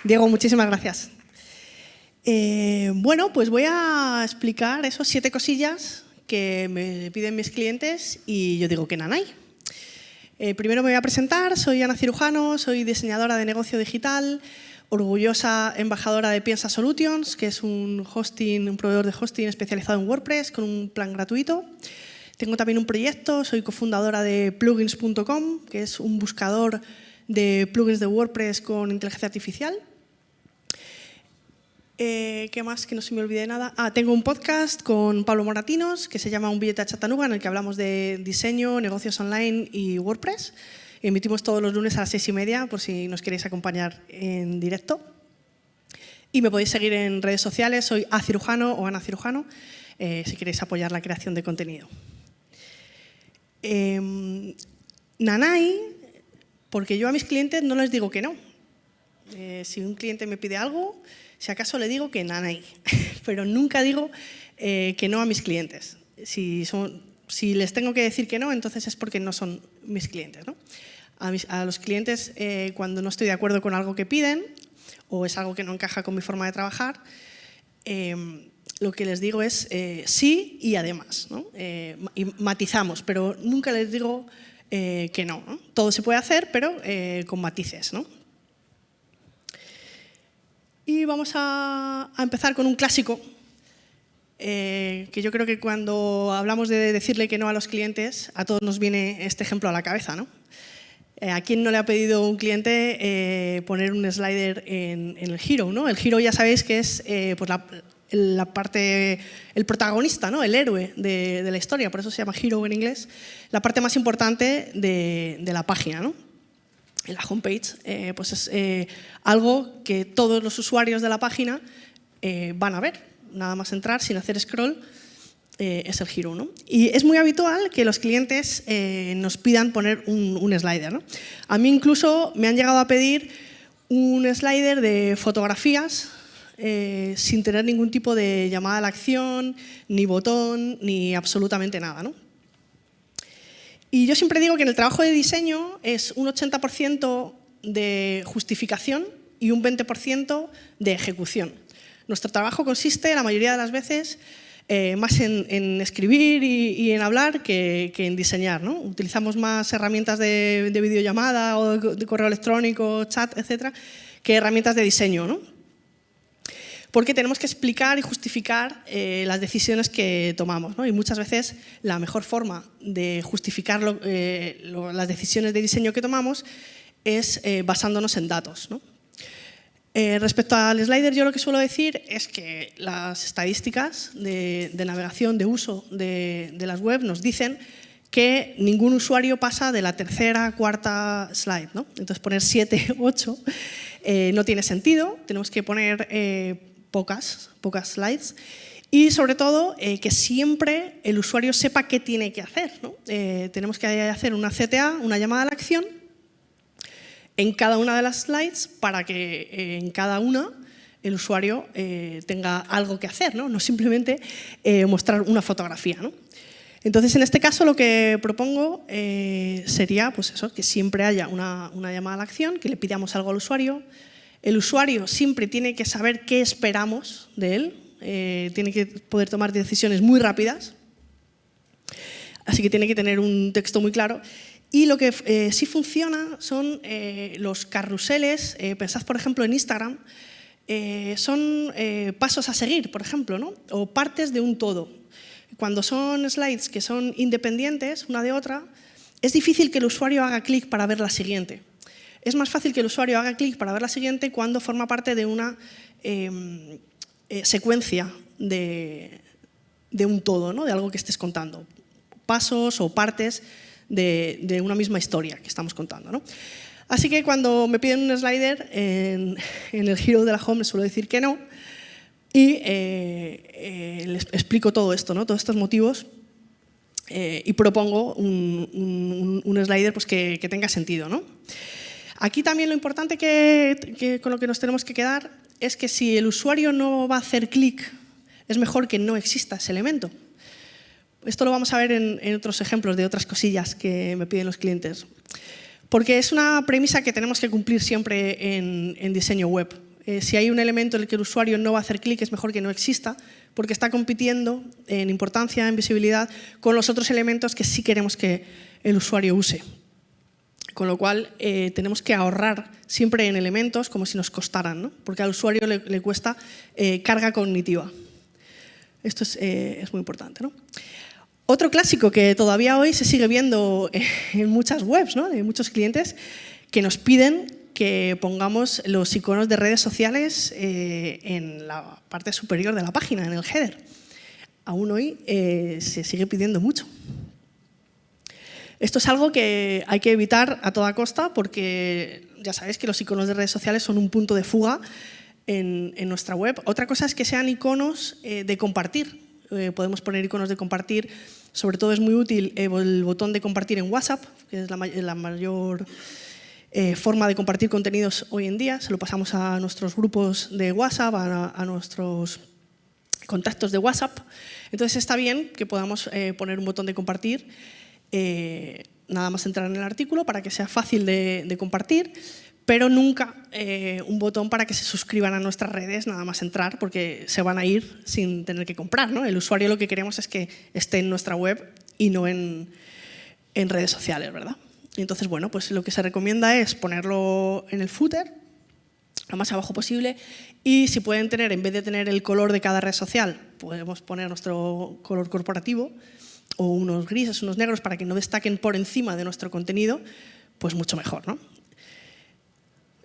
Diego, muchísimas gracias. Bueno, pues voy a explicar esos 7 cosillas que me piden mis clientes y yo digo que nanay. Primero me voy a presentar, soy Ana Cirujano, soy diseñadora de negocio digital, orgullosa embajadora de Piensa Solutions, que es un proveedor de hosting especializado en WordPress con un plan gratuito. Tengo también un proyecto, soy cofundadora de plugins.com, que es un buscador de plugins de WordPress con inteligencia artificial. ¿Qué más? Que no se me olvide nada. Tengo un podcast con Pablo Moratinos que se llama Un billete a Chattanooga, en el que hablamos de diseño, negocios online y WordPress. Emitimos todos los lunes a las 6:30 por si nos queréis acompañar en directo. Y me podéis seguir en redes sociales, soy acirujano o Ana Cirujano, si queréis apoyar la creación de contenido. Nanay, porque yo a mis clientes no les digo que no. Si un cliente me pide algo, si acaso le digo que nanay, pero nunca digo que no a mis clientes. Si les tengo que decir que no, entonces es porque no son mis clientes, ¿no? A los clientes, cuando no estoy de acuerdo con algo que piden o es algo que no encaja con mi forma de trabajar, lo que les digo es sí y además, ¿no? Y matizamos, pero nunca les digo que no, ¿no? Todo se puede hacer, pero con matices, ¿no? Y vamos a empezar con un clásico, que yo creo que cuando hablamos de decirle que no a los clientes, a todos nos viene este ejemplo a la cabeza, ¿no? ¿A quién no le ha pedido un cliente poner un slider en el hero, ¿no? El hero ya sabéis que es pues la parte, el protagonista, ¿no? El héroe de la historia, por eso se llama hero en inglés, la parte más importante de la página, ¿no? En la homepage, pues es algo que todos los usuarios de la página van a ver. Nada más entrar, sin hacer scroll, es el hero, ¿no? Y es muy habitual que los clientes nos pidan poner un slider, ¿no? A mí incluso me han llegado a pedir un slider de fotografías sin tener ningún tipo de llamada a la acción, ni botón, ni absolutamente nada, ¿no? Y yo siempre digo que en el trabajo de diseño es un 80% de justificación y un 20% de ejecución. Nuestro trabajo consiste, la mayoría de las veces, más en escribir y en hablar que en diseñar, ¿no? Utilizamos más herramientas de videollamada o de correo electrónico, chat, etcétera, que herramientas de diseño, ¿no? Porque tenemos que explicar y justificar las decisiones que tomamos, ¿no? Y muchas veces la mejor forma de justificar las decisiones de diseño que tomamos es basándonos en datos, ¿no? Respecto al slider, yo lo que suelo decir es que las estadísticas de navegación, de uso de las webs nos dicen que ningún usuario pasa de la tercera, cuarta slide, ¿no? Entonces poner 7, 8 no tiene sentido, tenemos que poner pocas slides y sobre todo que siempre el usuario sepa qué tiene que hacer, ¿no? Tenemos que hacer una CTA, una llamada a la acción, en cada una de las slides para que en cada una el usuario tenga algo que hacer, ¿no? No simplemente mostrar una fotografía, ¿no? Entonces, en este caso, lo que propongo sería pues eso, que siempre haya una llamada a la acción, que le pidamos algo al usuario. El usuario siempre tiene que saber qué esperamos de él, tiene que poder tomar decisiones muy rápidas, así que tiene que tener un texto muy claro. Y lo que sí funciona son los carruseles. Pensad, por ejemplo, en Instagram, son pasos a seguir, por ejemplo, ¿no? O partes de un todo. Cuando son slides que son independientes una de otra, es difícil que el usuario haga clic para ver la siguiente. Es más fácil que el usuario haga clic para ver la siguiente cuando forma parte de una secuencia de un todo, ¿no? De algo que estés contando. Pasos o partes de una misma historia que estamos contando, ¿no? Así que cuando me piden un slider en el hero de la home les suelo decir que no y les explico todo esto, ¿no? Todos estos motivos y propongo un slider pues, que tenga sentido, ¿no? Aquí también lo importante con lo que nos tenemos que quedar es que si el usuario no va a hacer clic, es mejor que no exista ese elemento. Esto lo vamos a ver en otros ejemplos de otras cosillas que me piden los clientes. Porque es una premisa que tenemos que cumplir siempre en diseño web. Si hay un elemento en el que el usuario no va a hacer clic, es mejor que no exista, porque está compitiendo en importancia, en visibilidad, con los otros elementos que sí queremos que el usuario use. Con lo cual, tenemos que ahorrar siempre en elementos como si nos costaran, ¿no? Porque al usuario le cuesta carga cognitiva. Esto es muy importante, ¿no? Otro clásico que todavía hoy se sigue viendo en muchas webs, ¿no? De muchos clientes, que nos piden que pongamos los iconos de redes sociales en la parte superior de la página, en el header. Aún hoy se sigue pidiendo mucho. Esto es algo que hay que evitar a toda costa porque ya sabéis que los iconos de redes sociales son un punto de fuga en nuestra web. Otra cosa es que sean iconos de compartir. Podemos poner iconos de compartir. Sobre todo es muy útil el botón de compartir en WhatsApp, que es la mayor forma de compartir contenidos hoy en día. Se lo pasamos a nuestros grupos de WhatsApp, a nuestros contactos de WhatsApp. Entonces está bien que podamos poner un botón de compartir, nada más entrar en el artículo para que sea fácil de compartir, pero nunca un botón para que se suscriban a nuestras redes, nada más entrar, porque se van a ir sin tener que comprar, ¿no? El usuario lo que queremos es que esté en nuestra web y no en redes sociales, ¿verdad? Entonces, bueno, pues lo que se recomienda es ponerlo en el footer, lo más abajo posible, y si pueden tener, en vez de tener el color de cada red social, podemos poner nuestro color corporativo, o unos grises, unos negros, para que no destaquen por encima de nuestro contenido, pues mucho mejor, ¿no?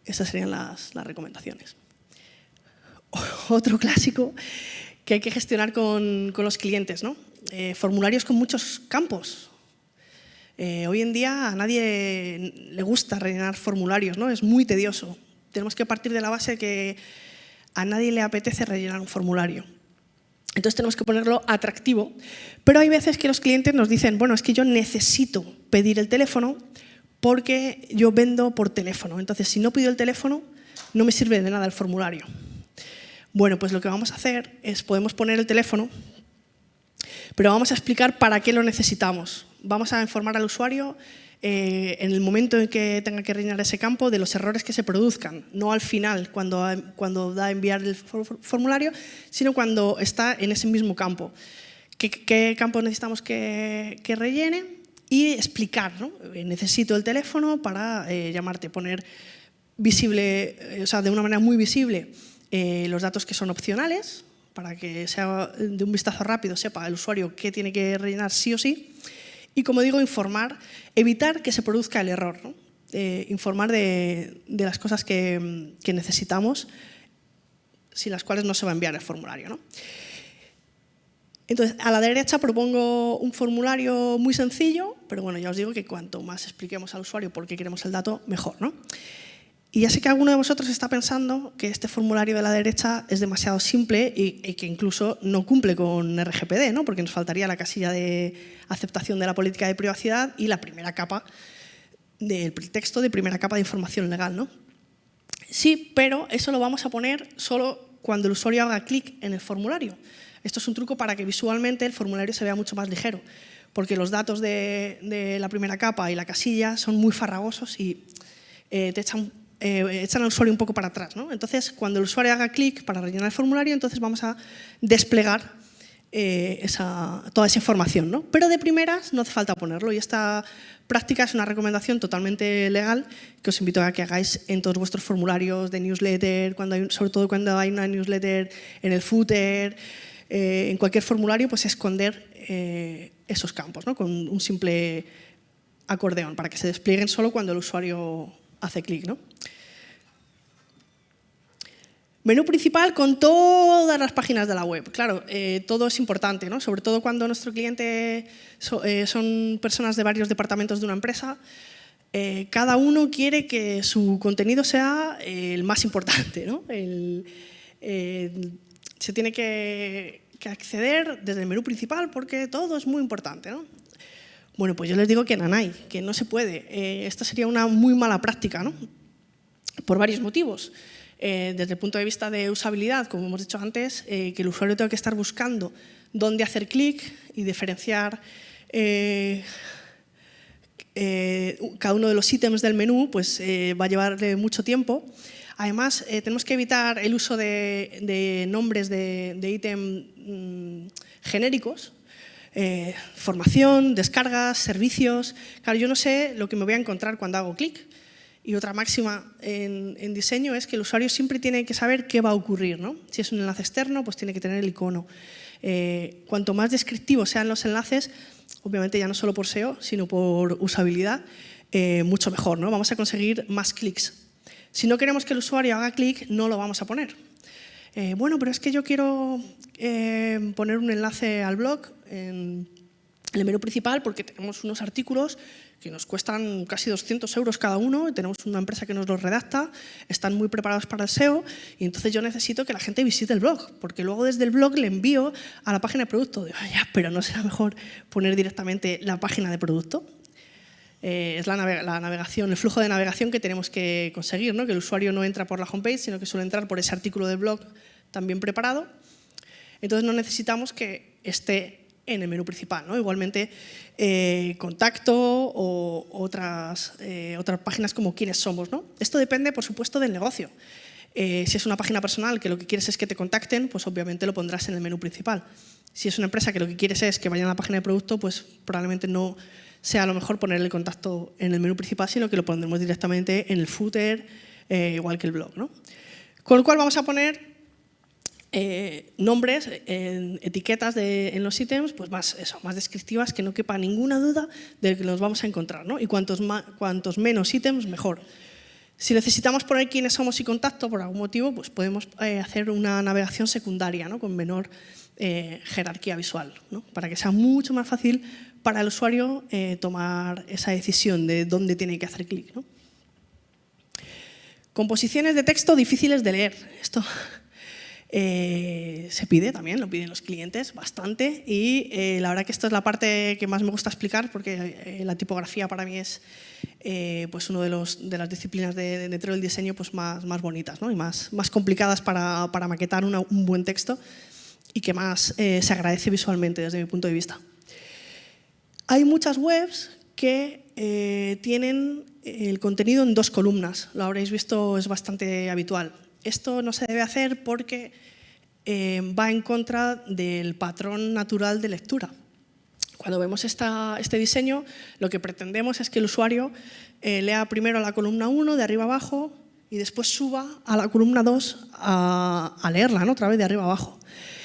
Esas serían las recomendaciones. Otro clásico que hay que gestionar con los clientes, ¿no? Formularios con muchos campos. Hoy en día a nadie le gusta rellenar formularios, ¿no? Es muy tedioso. Tenemos que partir de la base que a nadie le apetece rellenar un formulario. Entonces tenemos que ponerlo atractivo. Pero hay veces que los clientes nos dicen, bueno, es que yo necesito pedir el teléfono porque yo vendo por teléfono. Entonces, si no pido el teléfono, no me sirve de nada el formulario. Bueno, pues lo que vamos a hacer es, podemos poner el teléfono, pero vamos a explicar para qué lo necesitamos. Vamos a informar al usuario en el momento en que tenga que rellenar ese campo de los errores que se produzcan, no al final, cuando da a enviar el formulario, sino cuando está en ese mismo campo. ¿Qué campo necesitamos que rellene? Y explicar, ¿no? Necesito el teléfono para llamarte, poner visible, o sea, de una manera muy visible los datos que son opcionales, para que sea de un vistazo rápido sepa el usuario qué tiene que rellenar sí o sí. Y como digo, informar, evitar que se produzca el error, ¿no? Informar de las cosas que necesitamos, sin las cuales no se va a enviar el formulario, ¿no? Entonces, a la derecha propongo un formulario muy sencillo, pero bueno, ya os digo que cuanto más expliquemos al usuario por qué queremos el dato, mejor, ¿no? Y ya sé que alguno de vosotros está pensando que este formulario de la derecha es demasiado simple y que incluso no cumple con RGPD, ¿no? Porque nos faltaría la casilla de aceptación de la política de privacidad y la primera capa del texto de primera capa de información legal, ¿no? Sí, pero eso lo vamos a poner solo cuando el usuario haga clic en el formulario. Esto es un truco para que visualmente el formulario se vea mucho más ligero, porque los datos de la primera capa y la casilla son muy farragosos y te echan al usuario un poco para atrás, ¿no? Entonces, cuando el usuario haga clic para rellenar el formulario, entonces vamos a desplegar toda esa información, ¿no? Pero de primeras no hace falta ponerlo, y esta práctica es una recomendación totalmente legal que os invito a que hagáis en todos vuestros formularios de newsletter, sobre todo cuando hay una newsletter en el footer, en cualquier formulario, pues esconder esos campos, ¿no? Con un simple acordeón para que se desplieguen solo cuando el usuario hace clic, ¿no? Menú principal con todas las páginas de la web. Claro, todo es importante, ¿no? Sobre todo cuando nuestro cliente son personas de varios departamentos de una empresa. Cada uno quiere que su contenido sea el más importante, ¿no? Se tiene que acceder desde el menú principal porque todo es muy importante, ¿no? Bueno, pues yo les digo que nanay, que no se puede. Esta sería una muy mala práctica, ¿no? Por varios motivos. Desde el punto de vista de usabilidad, como hemos dicho antes, que el usuario tenga que estar buscando dónde hacer clic y diferenciar cada uno de los ítems del menú, pues va a llevarle mucho tiempo. Además, tenemos que evitar el uso de nombres de ítem genéricos, formación, descargas, servicios. Claro, yo no sé lo que me voy a encontrar cuando hago clic. Y otra máxima en diseño es que el usuario siempre tiene que saber qué va a ocurrir, ¿no? Si es un enlace externo, pues tiene que tener el icono. Cuanto más descriptivos sean los enlaces, obviamente ya no solo por SEO, sino por usabilidad, mucho mejor, ¿no? Vamos a conseguir más clics. Si no queremos que el usuario haga clic, no lo vamos a poner. Bueno, pero es que yo quiero poner un enlace al blog en el menú principal porque tenemos unos artículos que nos cuestan casi 200 euros cada uno, y tenemos una empresa que nos los redacta, están muy preparados para el SEO, y entonces yo necesito que la gente visite el blog, porque luego desde el blog le envío a la página de producto. Digo, ya, pero ¿no será mejor poner directamente la página de producto? Es la navegación, el flujo de navegación que tenemos que conseguir, ¿no? Que el usuario no entra por la homepage, sino que suele entrar por ese artículo del blog también preparado. Entonces no necesitamos que esté en el menú principal, ¿no? Igualmente, contacto o otras páginas como quiénes somos, ¿no? Esto depende, por supuesto, del negocio. Si es una página personal que lo que quieres es que te contacten, pues obviamente lo pondrás en el menú principal. Si es una empresa que lo que quieres es que vayan a la página de producto, pues probablemente no sea lo mejor poner el contacto en el menú principal, sino que lo pondremos directamente en el footer, igual que el blog, ¿no? Con lo cual vamos a poner nombres, etiquetas en los ítems, pues más descriptivas, que no quepa ninguna duda de que los vamos a encontrar, ¿no? Y cuantos menos ítems, mejor. Si necesitamos poner quiénes somos y contacto por algún motivo, pues podemos hacer una navegación secundaria, ¿no? Con menor jerarquía visual, ¿no? Para que sea mucho más fácil para el usuario tomar esa decisión de dónde tiene que hacer clic, ¿no? Composiciones de texto difíciles de leer. Esto se pide también, lo piden los clientes bastante, y la verdad que esto es la parte que más me gusta explicar, porque la tipografía para mí es pues uno de las disciplinas dentro del diseño pues más bonitas, ¿no? Y más complicadas para maquetar un buen texto, y que más se agradece visualmente desde mi punto de vista. Hay muchas webs que tienen el contenido en 2 columnas, lo habréis visto, es bastante habitual. Esto no se debe hacer porque va en contra del patrón natural de lectura. Cuando vemos este diseño, lo que pretendemos es que el usuario lea primero la columna 1 de arriba abajo y después suba a la columna 2 a leerla, ¿no? Otra vez de arriba abajo.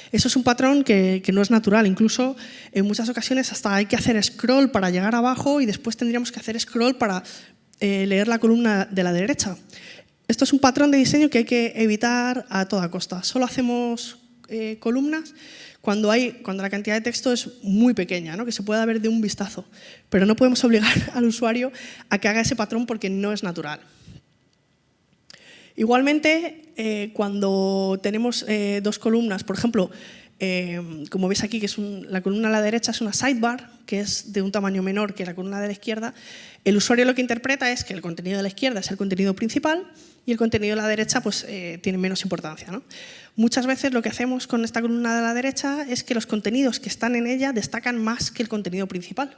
Eso es un patrón que no es natural. Incluso en muchas ocasiones hasta hay que hacer scroll para llegar abajo, y después tendríamos que hacer scroll para leer la columna de la derecha. Esto es un patrón de diseño que hay que evitar a toda costa. Solo hacemos columnas cuando la cantidad de texto es muy pequeña, ¿no? Que se pueda ver de un vistazo. Pero no podemos obligar al usuario a que haga ese patrón porque no es natural. Igualmente, cuando tenemos 2 columnas, por ejemplo, como veis aquí, que es la columna a la derecha es una sidebar, que es de un tamaño menor que la columna de la izquierda, el usuario lo que interpreta es que el contenido de la izquierda es el contenido principal y el contenido de la derecha pues, tiene menos importancia, ¿no? Muchas veces lo que hacemos con esta columna de la derecha es que los contenidos que están en ella destacan más que el contenido principal.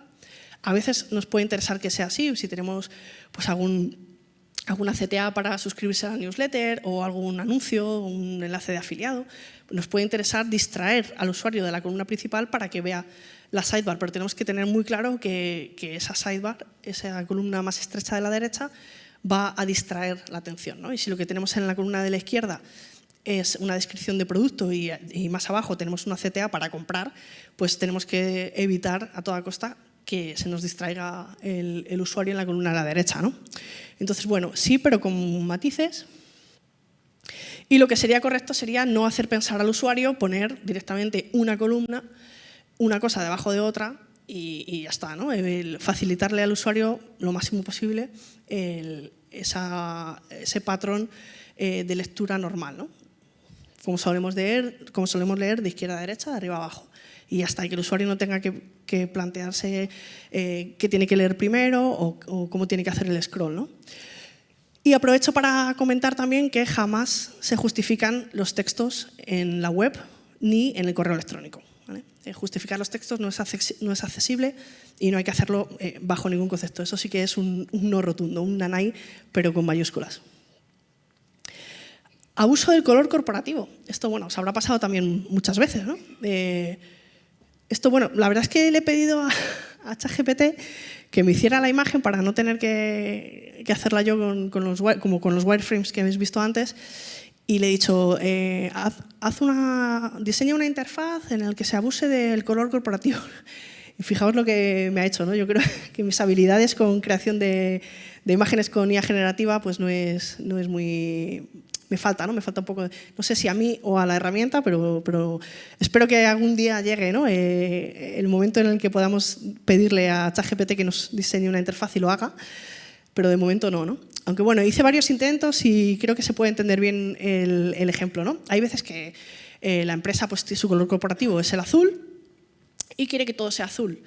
A veces nos puede interesar que sea así, si tenemos pues, alguna CTA para suscribirse a la newsletter o algún anuncio o un enlace de afiliado. Nos puede interesar distraer al usuario de la columna principal para que vea la sidebar, pero tenemos que tener muy claro que esa sidebar, esa columna más estrecha de la derecha, va a distraer la atención, ¿no? Y si lo que tenemos en la columna de la izquierda es una descripción de producto y más abajo tenemos una CTA para comprar, pues tenemos que evitar a toda costa que se nos distraiga el usuario en la columna de la derecha, ¿no? Entonces, bueno, sí, pero con matices. Y lo que sería correcto sería no hacer pensar al usuario, poner directamente una columna, una cosa debajo de otra y ya está, ¿no? Facilitarle al usuario lo máximo posible ese patrón de lectura normal, ¿no? Como solemos leer de izquierda a derecha, de arriba a abajo. Y hasta que el usuario no tenga que plantearse qué tiene que leer primero o cómo tiene que hacer el scroll, ¿no? Y aprovecho para comentar también que jamás se justifican los textos en la web ni en el correo electrónico, ¿vale? Justificar los textos no es accesible y no hay que hacerlo bajo ningún concepto. Eso sí que es un no rotundo, un nanay, pero con mayúsculas. Abuso del color corporativo. Esto, bueno, os habrá pasado también muchas veces, ¿no? Esto, bueno, la verdad es que le he pedido a ChatGPT que me hiciera la imagen para no tener que hacerla yo como con los wireframes que habéis visto antes. Y le he dicho, diseña una interfaz en la que se abuse del color corporativo. Y fijaos lo que me ha hecho, ¿no? Yo creo que mis habilidades con creación de imágenes con IA generativa pues no es muy... Me falta, ¿no? Me falta un poco, no sé si a mí o a la herramienta, pero espero que algún día llegue, ¿no? El momento en el que podamos pedirle a ChatGPT que nos diseñe una interfaz y lo haga, pero de momento no, ¿no? Aunque bueno, hice varios intentos y creo que se puede entender bien el ejemplo, ¿no? Hay veces que la empresa, pues su color corporativo es el azul y quiere que todo sea azul.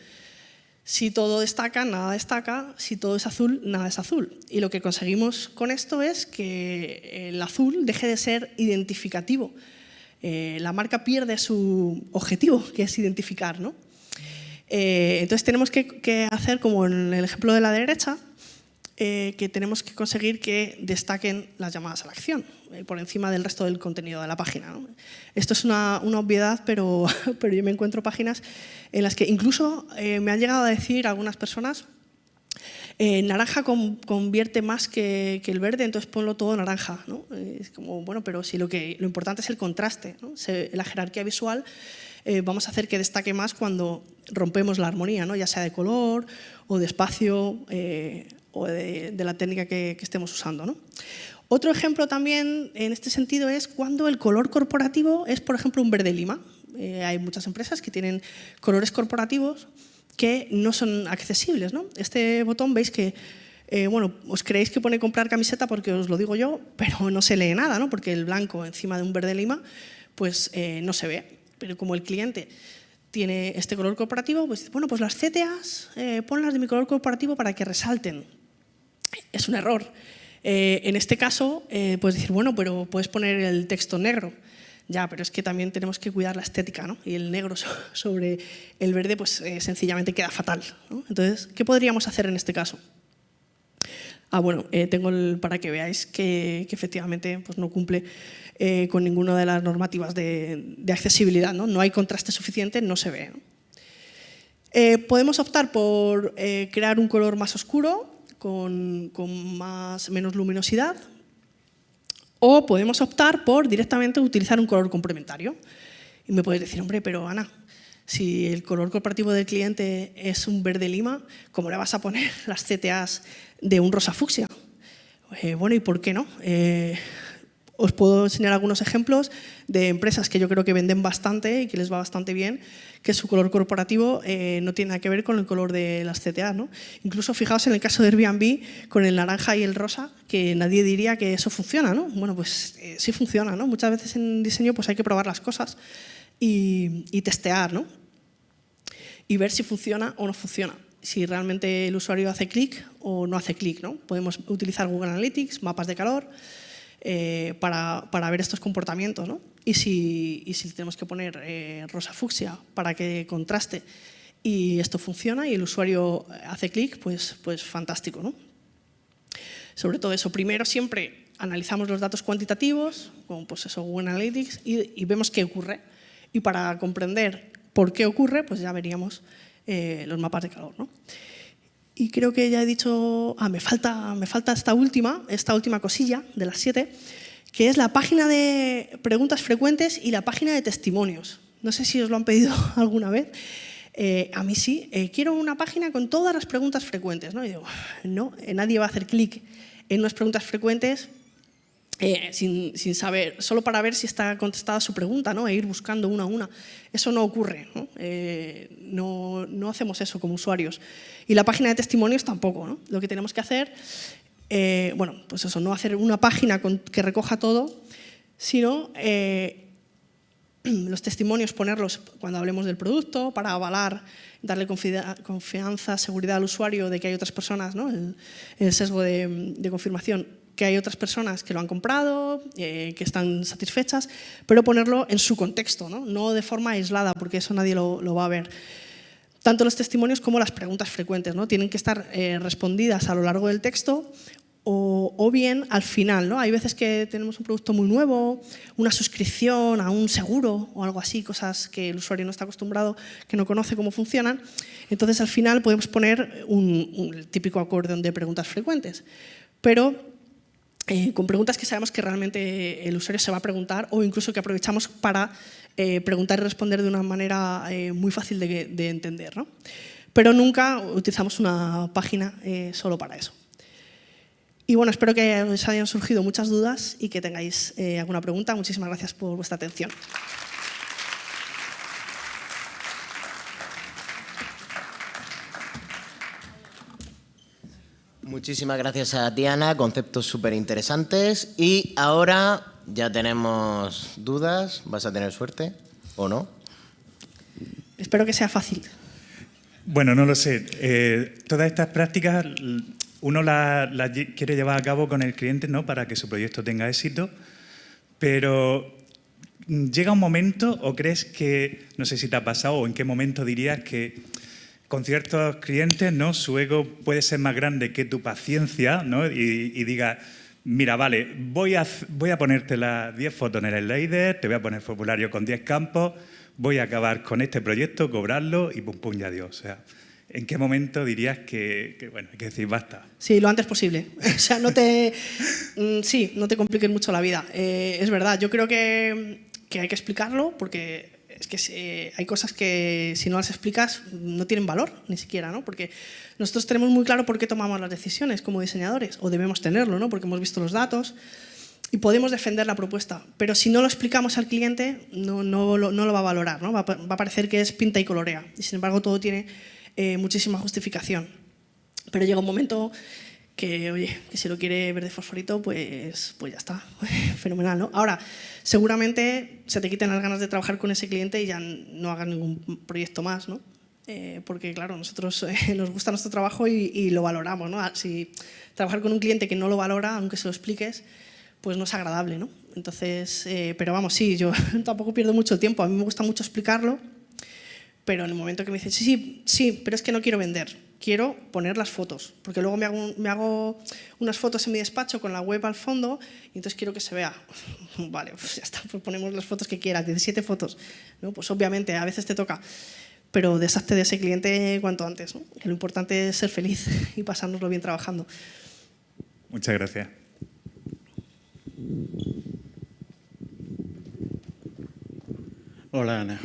Si todo destaca, nada destaca. Si todo es azul, nada es azul. Y lo que conseguimos con esto es que el azul deje de ser identificativo. La marca pierde su objetivo, que es identificar, ¿no? Entonces tenemos que hacer como en el ejemplo de la derecha, que tenemos que conseguir que destaquen las llamadas a la acción por encima del resto del contenido de la página, ¿no? Esto es una obviedad, pero yo me encuentro páginas en las que incluso me han llegado a decir algunas personas naranja convierte más que el verde, entonces ponlo todo naranja, ¿no? Es como, bueno, pero si lo importante es el contraste, ¿no? La jerarquía visual vamos a hacer que destaque más cuando rompemos la armonía, ¿no? Ya sea de color o de espacio o de la técnica que estemos usando, ¿no? Otro ejemplo también en este sentido es cuando el color corporativo es, por ejemplo, un verde lima. Hay muchas empresas que tienen colores corporativos que no son accesibles, ¿no? Este botón veis que, bueno, os creéis que pone comprar camiseta porque os lo digo yo, pero no se lee nada, ¿no? Porque el blanco encima de un verde lima pues no se ve. Pero como el cliente tiene este color corporativo, pues bueno, pues las CTAs ponlas de mi color corporativo para que resalten. Es un error. En este caso, puedes decir, bueno, pero puedes poner el texto negro. Ya, pero es que también tenemos que cuidar la estética, ¿no? Y el negro sobre el verde, pues sencillamente queda fatal, ¿no? Entonces, ¿qué podríamos hacer en este caso? Bueno, tengo para que veáis que efectivamente pues, no cumple con ninguna de las normativas de accesibilidad, ¿no? No hay contraste suficiente, no se ve, ¿no? Podemos optar por crear un color más oscuro, con menos luminosidad, o podemos optar por directamente utilizar un color complementario. Y me podéis decir, hombre, pero Ana, si el color corporativo del cliente es un verde lima, ¿cómo le vas a poner las CTAs de un rosa fucsia? Bueno, ¿y por qué no? Os puedo enseñar algunos ejemplos de empresas que yo creo que venden bastante y que les va bastante bien, que su color corporativo no tiene nada que ver con el color de las CTA, ¿no? Incluso fijaos en el caso de Airbnb con el naranja y el rosa, que nadie diría que eso funciona, ¿no? Bueno, pues sí funciona, ¿no? Muchas veces en diseño pues hay que probar las cosas y testear, ¿no? Y ver si funciona o no funciona. Si realmente el usuario hace clic o no hace clic, ¿no? Podemos utilizar Google Analytics, mapas de calor, para ver estos comportamientos, ¿no? Y si tenemos que poner rosa fucsia para que contraste y esto funciona y el usuario hace clic, pues fantástico, ¿no? Sobre todo eso, primero siempre analizamos los datos cuantitativos, como pues eso, Google Analytics, y vemos qué ocurre. Y para comprender por qué ocurre, pues ya veríamos los mapas de calor, ¿no? Y creo que ya he dicho, me falta esta última cosilla de las 7, que es la página de preguntas frecuentes y la página de testimonios. No sé si os lo han pedido alguna vez. A mí sí. Quiero una página con todas las preguntas frecuentes, ¿no? Y digo, no, nadie va a hacer clic en unas preguntas frecuentes sin saber, solo para ver si está contestada su pregunta, ¿no? E ir buscando una a una. Eso no ocurre, ¿no? No hacemos eso como usuarios. Y la página de testimonios tampoco, ¿no? Lo que tenemos que hacer, bueno, pues eso, no hacer una página que recoja todo, sino los testimonios ponerlos cuando hablemos del producto para avalar, darle confianza, seguridad al usuario de que hay otras personas, ¿no? El sesgo de confirmación, que hay otras personas que lo han comprado, que están satisfechas, pero ponerlo en su contexto, no de forma aislada, porque eso nadie lo va a ver. Tanto los testimonios como las preguntas frecuentes, ¿no? Tienen que estar respondidas a lo largo del texto o bien al final, ¿no? Hay veces que tenemos un producto muy nuevo, una suscripción a un seguro o algo así, cosas que el usuario no está acostumbrado, que no conoce cómo funcionan. Entonces, al final podemos poner el típico acordeón de preguntas frecuentes, pero con preguntas que sabemos que realmente el usuario se va a preguntar o incluso que aprovechamos para preguntar y responder de una manera muy fácil de entender, ¿no? Pero nunca utilizamos una página solo para eso. Y bueno, espero que os hayan surgido muchas dudas y que tengáis alguna pregunta. Muchísimas gracias por vuestra atención. Muchísimas gracias a Diana, conceptos súper interesantes. Y ahora ya tenemos dudas. ¿Vas a tener suerte o no? Espero que sea fácil. Bueno, no lo sé. Todas estas prácticas uno las quiere llevar a cabo con el cliente, ¿no?, para que su proyecto tenga éxito, pero llega un momento, o crees que, no sé si te ha pasado, o en qué momento dirías que con ciertos clientes, ¿no?, su ego puede ser más grande que tu paciencia, ¿no?, y diga, mira, vale, voy a ponerte las 10 fotos en el slider, te voy a poner formulario con 10 campos, voy a acabar con este proyecto, cobrarlo y pum, pum, ya Dios. O sea, ¿en qué momento dirías que bueno, hay que decir basta? Sí, lo antes posible. O sea, no te compliques mucho la vida. Es verdad, yo creo que hay que explicarlo porque es que hay cosas que si no las explicas no tienen valor ni siquiera, ¿no? Porque nosotros tenemos muy claro por qué tomamos las decisiones como diseñadores, o debemos tenerlo, ¿no?, porque hemos visto los datos y podemos defender la propuesta. Pero si no lo explicamos al cliente, no lo va a valorar, ¿no? Va a parecer que es pinta y colorea. Y sin embargo, todo tiene muchísima justificación. Pero llega un momento que, oye, que si lo quiere ver de fosforito, pues ya está, fenomenal, ¿no? Ahora, seguramente se te quiten las ganas de trabajar con ese cliente y ya no hagas ningún proyecto más, ¿no? Porque, claro, nosotros nos gusta nuestro trabajo y lo valoramos, ¿no? Si trabajar con un cliente que no lo valora, aunque se lo expliques, pues no es agradable, ¿no? Entonces, pero vamos, sí, yo tampoco pierdo mucho tiempo, a mí me gusta mucho explicarlo, pero en el momento que me dicen, sí, pero es que no quiero vender, quiero poner las fotos, porque luego me hago unas fotos en mi despacho con la web al fondo y entonces quiero que se vea. Vale, pues ya está, pues ponemos las fotos que quieras, 17 fotos, ¿no? Pues obviamente a veces te toca, pero deshazte de ese cliente cuanto antes, ¿no? Que lo importante es ser feliz y pasárnoslo bien trabajando. Muchas gracias. Hola, Ana.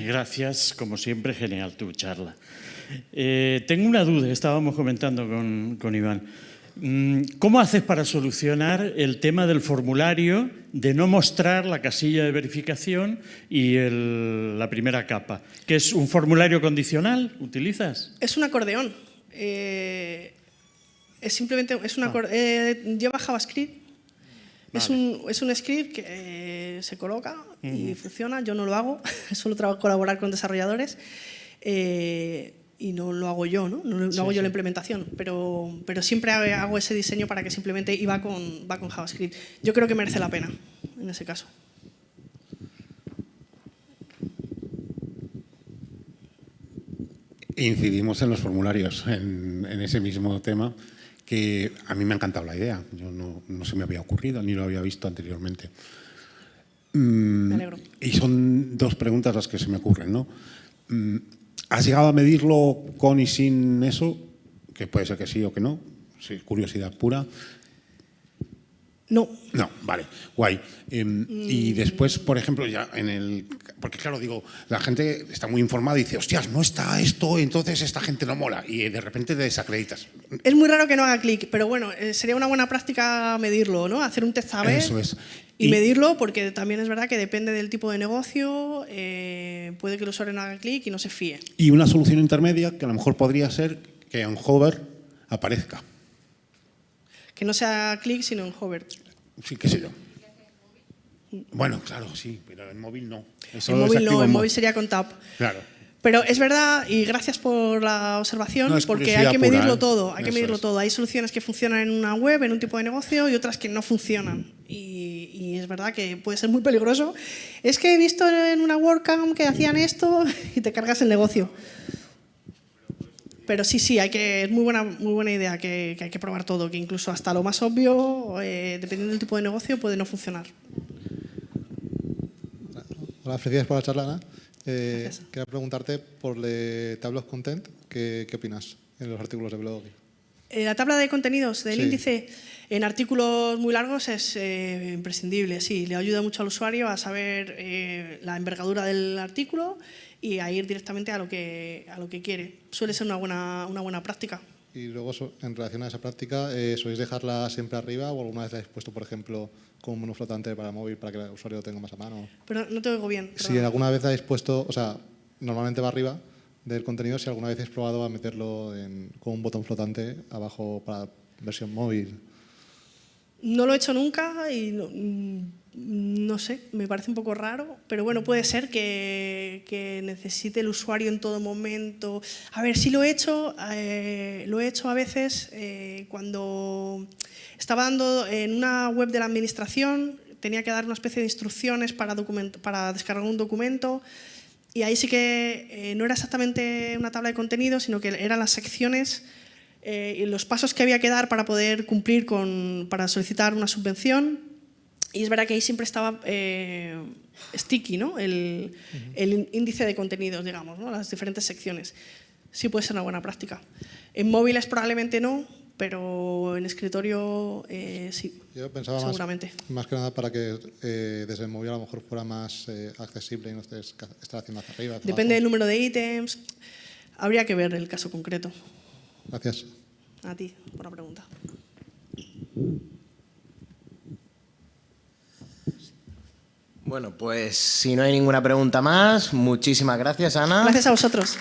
Gracias, como siempre, genial tu charla. Tengo una duda, estábamos comentando con Iván. ¿Cómo haces para solucionar el tema del formulario de no mostrar la casilla de verificación y la primera capa? ¿Que es un formulario condicional? ¿Utilizas? Es un acordeón. Lleva JavaScript. Vale. Es un script que se coloca y funciona. Yo no lo hago, suelo colaborar con desarrolladores y no lo hago yo, ¿no? No hago yo la implementación, pero siempre hago ese diseño para que simplemente va con JavaScript. Yo creo que merece la pena en ese caso. Incidimos en los formularios, en ese mismo tema, que a mí me ha encantado la idea. Yo no se me había ocurrido, ni lo había visto anteriormente. Me alegro. Y son dos preguntas las que se me ocurren, ¿no? ¿Has llegado a medirlo con y sin eso? Que puede ser que sí o que no. Sí, curiosidad pura. No. No, vale, guay. Y después, por ejemplo, ya porque claro, digo, la gente está muy informada y dice, hostias, no está esto, entonces esta gente no mola, y de repente te desacreditas. Es muy raro que no haga clic, pero bueno, sería una buena práctica medirlo, ¿no? Hacer un test A/B. Eso es. Y medirlo, porque también es verdad que depende del tipo de negocio, puede que el usuario no haga clic y no se fíe. Y una solución intermedia que a lo mejor podría ser que en hover aparezca. Que no sea clic, sino en hover. Sí, qué sé yo. Bueno, claro, sí, pero en móvil no. Eso en móvil no, en móvil sería con tap. Claro. Pero es verdad, y gracias por la observación, porque hay que medirlo todo. Hay que medirlo todo. Hay soluciones que funcionan en una web, en un tipo de negocio, y otras que no funcionan. Y es verdad que puede ser muy peligroso. Es que he visto en una WordCamp que hacían esto y te cargas el negocio. Pero sí, es muy buena idea que hay que probar todo, que incluso hasta lo más obvio, dependiendo del tipo de negocio, puede no funcionar. Hola, felicidades por la charla, Ana. Gracias. Quería preguntarte por Table of Content, ¿qué opinas en los artículos de blog? La tabla de contenidos del Sí. índice en artículos muy largos es imprescindible, sí. Le ayuda mucho al usuario a saber la envergadura del artículo y a ir directamente a lo que quiere. Suele ser una buena práctica. Y luego, en relación a esa práctica, ¿sois dejarla siempre arriba o alguna vez la habéis puesto, por ejemplo, como un menú flotante para móvil para que el usuario lo tenga más a mano? Pero no te oigo bien. Si perdona. alguna vez la habéis puesto, o sea, normalmente va arriba del contenido, si alguna vez habéis probado a meterlo con un botón flotante abajo para versión móvil. No lo he hecho nunca y no sé, me parece un poco raro, pero bueno, puede ser que necesite el usuario en todo momento. A ver, sí lo he hecho a veces cuando estaba dando en una web de la administración, tenía que dar una especie de instrucciones para descargar un documento y ahí sí que no era exactamente una tabla de contenido, sino que eran las secciones y los pasos que había que dar para poder cumplir para solicitar una subvención. Y es verdad que ahí siempre estaba sticky, ¿no? El índice de contenidos, digamos, ¿no? Las diferentes secciones. Sí puede ser una buena práctica. En móviles probablemente no, pero en escritorio sí, Yo pensaba seguramente. más que nada para que desde el móvil a lo mejor fuera más accesible y no estés haciendo hacia arriba. Hacia Depende del abajo. número de ítems. Habría que ver el caso concreto. Gracias. A ti, por la pregunta. Bueno, pues si no hay ninguna pregunta más, muchísimas gracias, Ana. Gracias a vosotros.